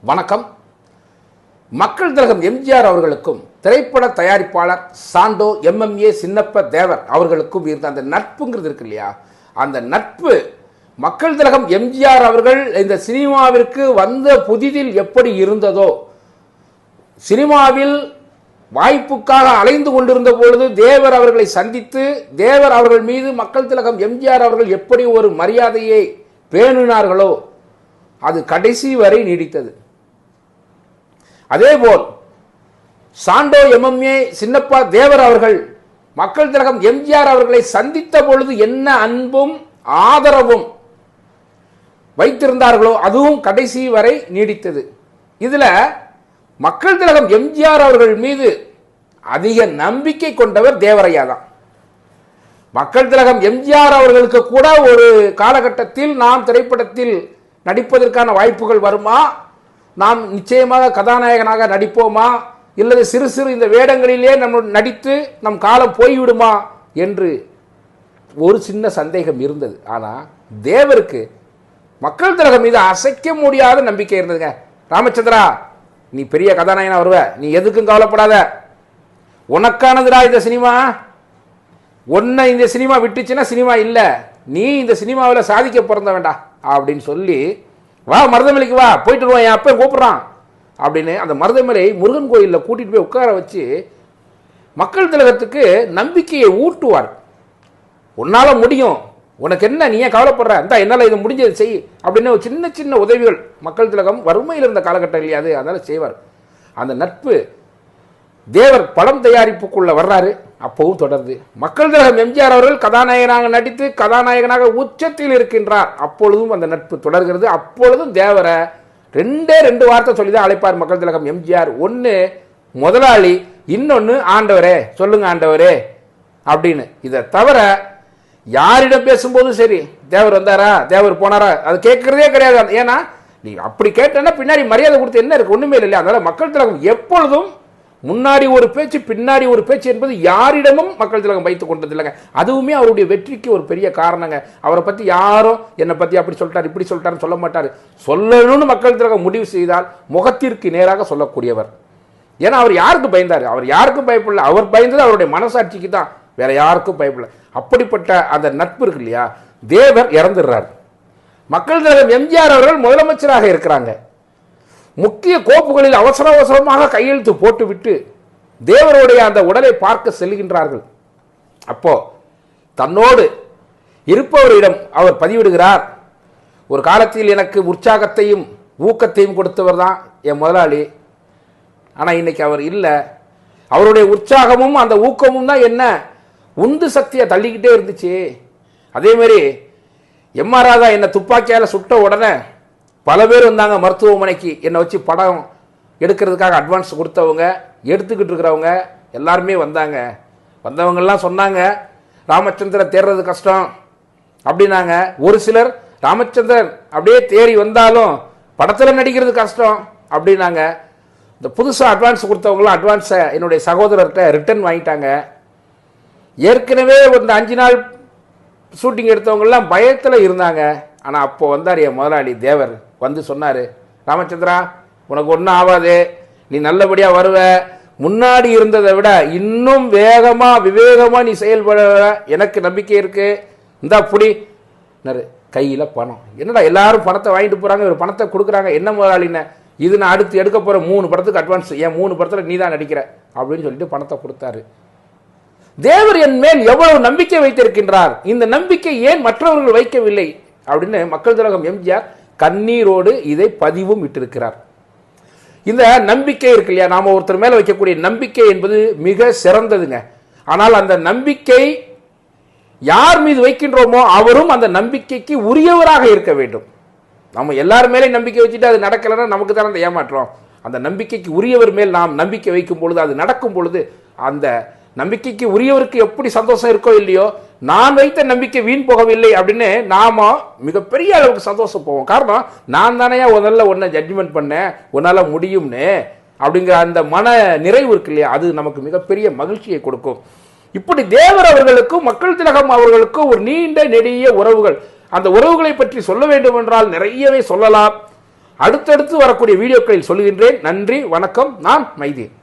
வணக்கம். மக்கள் திலகம் எம்ஜிஆர் அவர்களுக்கும் திரைப்பட தயாரிப்பாளர் சாண்டோ எம்எம்ஏ சின்னப்ப தேவர் அவர்களுக்கும் இருந்த அந்த நட்புங்கிறது இருக்கு இல்லையா, அந்த நட்பு மக்கள் திலகம் எம்ஜிஆர் அவர்கள் இந்த சினிமாவிற்கு வந்த புதிதில் எப்படி இருந்ததோ, சினிமாவில் வாய்ப்புக்காக அலைந்து கொண்டிருந்த பொழுது தேவர் அவர்களை சந்தித்து தேவர் அவர்கள் மீது மக்கள் திலகம் எம்ஜிஆர் அவர்கள் எப்படி ஒரு மரியாதையை பேணினார்களோ அது கடைசி வரை நீடித்தது. அதேபோல் சாண்டோ எம்எம்ஏ சின்னப்பா தேவர் அவர்கள் மக்கள் திலகம் எம்ஜிஆர் அவர்களை சந்தித்த பொழுது என்ன அன்பும் ஆதரவும் வைத்திருந்தார்களோ அதுவும் கடைசி வரை நீடித்தது. இதுல மக்கள் திலகம் எம்ஜிஆர் அவர்கள் மீது அதிக நம்பிக்கை கொண்டவர் தேவரையா தான். மக்கள் திலகம் எம்ஜிஆர் அவர்களுக்கு கூட ஒரு காலகட்டத்தில் நாம் திரைப்படத்தில் நடிப்பதற்கான வாய்ப்புகள் வருமா, நாம் நிச்சயமாக கதாநாயகனாக நடிப்போமா, இல்லது சிறு சிறு இந்த வேடங்களிலே நம்ம நடித்து நம் காலம் போய்விடுமா என்று ஒரு சின்ன சந்தேகம் இருந்தது. ஆனால் தேவருக்கு மக்கள் திலகம் மீது அசைக்க முடியாத நம்பிக்கை இருந்ததுங்க. ராமச்சந்திரா, நீ பெரிய கதாநாயகனா வருவ, நீ எதுக்கும் கவலைப்படாத, உனக்கானதுடா இந்த சினிமா, உன்னை இந்த சினிமா விட்டுச்சுன்னா சினிமா இல்லை, நீ இந்த சினிமாவில் சாதிக்க பிறந்த வேண்டாம் அப்படின்னு சொல்லி, வா மருதமலைக்கு வா, போயிட்டு வருவான், என் அப்பன் கூப்பிட்றான் அப்படின்னு அந்த மருதமலை முருகன் கோயிலில் கூட்டிகிட்டு போய் உட்கார வச்சு மக்கள் திலகத்துக்கு நம்பிக்கையை ஊட்டுவார். உன்னால் முடியும், உனக்கு என்ன, நீ ஏன் கவலைப்படுற, இந்த என்னால் இது முடிஞ்சது செய் அப்படின்னு சின்ன சின்ன உதவிகள் மக்கள் திலகம் வறுமையில் இருந்த காலகட்டம் இல்லையாது, அதனால் செய்வார். அந்த நட்பு தேவர் படம் தயாரிப்புக்குள்ள வர்றாரு, அப்பவும் தொடர்ந்து மக்கள் திலகம் எம்ஜிஆர் அவர்கள் கதாநாயகனாக நடித்து கதாநாயகனாக உச்சத்தில் இருக்கின்றார். அப்பொழுதும் அந்த நட்பு தொடர்கிறது. அப்பொழுதும் தேவரை ரெண்டு வார்த்தை சொல்லி தான் அழைப்பார் மக்கள் திலகம் எம்ஜிஆர். ஒன்று முதலாளி, இன்னொன்று ஆண்டவரே, சொல்லுங்க ஆண்டவரே அப்படின்னு. இதை தவிர யாரிடம் பேசும்போதும் சரி, தேவர் வந்தாரா தேவர் போனாரா அது கேட்கறதே கிடையாது. ஏன்னா நீ அப்படி கேட்டேன்னா பின்னாடி மரியாதை கொடுத்து என்ன இருக்கு, ஒண்ணுமே இல்லை. அதனால மக்கள் திலகம் எப்பொழுதும் முன்னாடி ஒரு பேச்சு பின்னாடி ஒரு பேச்சு என்பது யாரிடமும் மக்கள் திலகம் வைத்துக் கொண்டதில்லைங்க. அதுவுமே அவருடைய வெற்றிக்கு ஒரு பெரிய காரணங்க. அவரை பற்றி யாரும் என்னை பற்றி அப்படி சொல்லிட்டார் இப்படி சொல்லிட்டாருன்னு சொல்ல மாட்டார். சொல்லணும்னு மக்கள் திலகம் முடிவு செய்தால் முகத்திற்கு நேராக சொல்லக்கூடியவர். ஏன்னா அவர் யாருக்கு பயந்தார், அவர் யாருக்கும் பயப்படல, அவர் பயந்தது அவருடைய மனசாட்சிக்கு தான், வேற யாருக்கும் பயப்படல. அப்படிப்பட்ட அந்த நட்பு இருக்கு இல்லையா, தேவர் இறந்துடுறார். மக்கள் திலகம் எம்ஜிஆர் அவர்கள் முதலமைச்சராக இருக்கிறாங்க. முக்கிய கோப்புகளில் அவசர அவசரமாக கையெழுத்து போட்டுவிட்டு தேவருடைய அந்த உடலை பார்க்க செல்கின்றார்கள். அப்போ தன்னோடு இருப்பவரிடம் அவர் பதிவிடுகிறார், ஒரு காலத்தில் எனக்கு உற்சாகத்தையும் ஊக்கத்தையும் கொடுத்தவர் தான் என் முதலாளி, ஆனால் இன்னைக்கு அவர் இல்லை. அவருடைய உற்சாகமும் அந்த ஊக்கமும் தான் என்ன உந்து சக்தியை தள்ளிக்கிட்டே இருந்துச்சு. அதே மாதிரி எம்ஆர் ராதா என்னை துப்பாக்கியால் சுட்ட உடனே பல பேர் வந்தாங்க மருத்துவமனைக்கு, என்னை வச்சு படம் எடுக்கிறதுக்காக அட்வான்ஸ் கொடுத்தவங்க, எடுத்துக்கிட்டு இருக்கிறவங்க எல்லாருமே வந்தாங்க. வந்தவங்கெல்லாம் சொன்னாங்க ராமச்சந்திரன் தேடுறது கஷ்டம் அப்படின்னாங்க. ஒரு சிலர் ராமச்சந்திரன் அப்படியே தேறி வந்தாலும் படத்தில் நடிக்கிறது கஷ்டம் அப்படின்னாங்க. இந்த புதுசாக அட்வான்ஸ் கொடுத்தவங்களாம் அட்வான்ஸை என்னுடைய சகோதரர்கிட்ட ரிட்டர்ன் வாங்கிட்டாங்க. ஏற்கனவே இந்த 5 நாள் ஷூட்டிங் எடுத்தவங்கெல்லாம் பயத்தில் இருந்தாங்க. ஆனால் அப்போ வந்தார் என் முதலாளி தேவர், வந்து சொன்னார், ராமச்சந்திரா உனக்கு ஒன்றும் ஆகாது, நீ நல்லபடியாக வருவ, முன்னாடி இருந்ததை விட இன்னும் வேகமாக விவேகமாக நீ செயல்பட எனக்கு நம்பிக்கை இருக்கு, இந்தா புடி கையில் பணம். என்னடா எல்லாரும் பணத்தை வாங்கிட்டு போகிறாங்க, ஒரு பணத்தை கொடுக்குறாங்க, என்ன முதலாளின்னு, இது நான் அடுத்து எடுக்க போகிற 3 படத்துக்கு அட்வான்ஸ், என் 3 படத்தில் நீ தான் நடிக்கிற அப்படின்னு சொல்லிட்டு பணத்தை கொடுத்தாரு. தேவர் என் மேல் எவ்வளவு நம்பிக்கை வைத்திருக்கின்றார், இந்த நம்பிக்கை ஏன் மற்றவர்கள் வைக்கவில்லை அப்படின்னு மக்கள் திலகம் எம்ஜிஆர் கண்ணீரோடு இதை பதிவும் விட்டிருக்கிறார். இந்த நம்பிக்கை இருக்கு இல்லையா, நாம ஒருத்தர் மேல வைக்கக்கூடிய நம்பிக்கை என்பது மிக சிறந்ததுங்க. ஆனால் அந்த நம்பிக்கை யார் மீது வைக்கின்றோமோ அவரும் அந்த நம்பிக்கைக்கு உரியவராக இருக்க வேண்டும். நம்ம எல்லாரும் மேலே நம்பிக்கை வச்சுட்டு அது நடக்கலைன்னா நமக்கு தானே அந்த ஏமாற்றோம். அந்த நம்பிக்கைக்கு உரியவர் மேல் நாம் நம்பிக்கை வைக்கும் பொழுது, அது நடக்கும் பொழுது, அந்த நம்பிக்கைக்கு உரியவருக்கு எப்படி சந்தோஷம் இருக்கோ இல்லையோ, நான் வைத்த நம்பிக்கை வீண் போகவில்லை அப்படின்னு நாம மிகப்பெரிய அளவுக்கு சந்தோஷம் போவோம். காரணம் நான் தானே முதல்ல ஒன்றை ஜட்ஜ்மெண்ட் பண்ணேன், உன்னால முடியும்னு அப்படிங்கிற அந்த மன நிறைவு இருக்கு இல்லையா, அது நமக்கு மிகப்பெரிய மகிழ்ச்சியை கொடுக்கும். இப்படி தேவர் அவர்களுக்கும் மக்கள் திலகம் அவர்களுக்கும் ஒரு நீண்ட நெடிய உறவுகள். அந்த உறவுகளை பற்றி சொல்ல வேண்டும் என்றால் நிறையவே சொல்லலாம். அடுத்தடுத்து வரக்கூடிய வீடியோக்களில் சொல்லுகின்றேன். நன்றி, வணக்கம். நான் மைதீன்.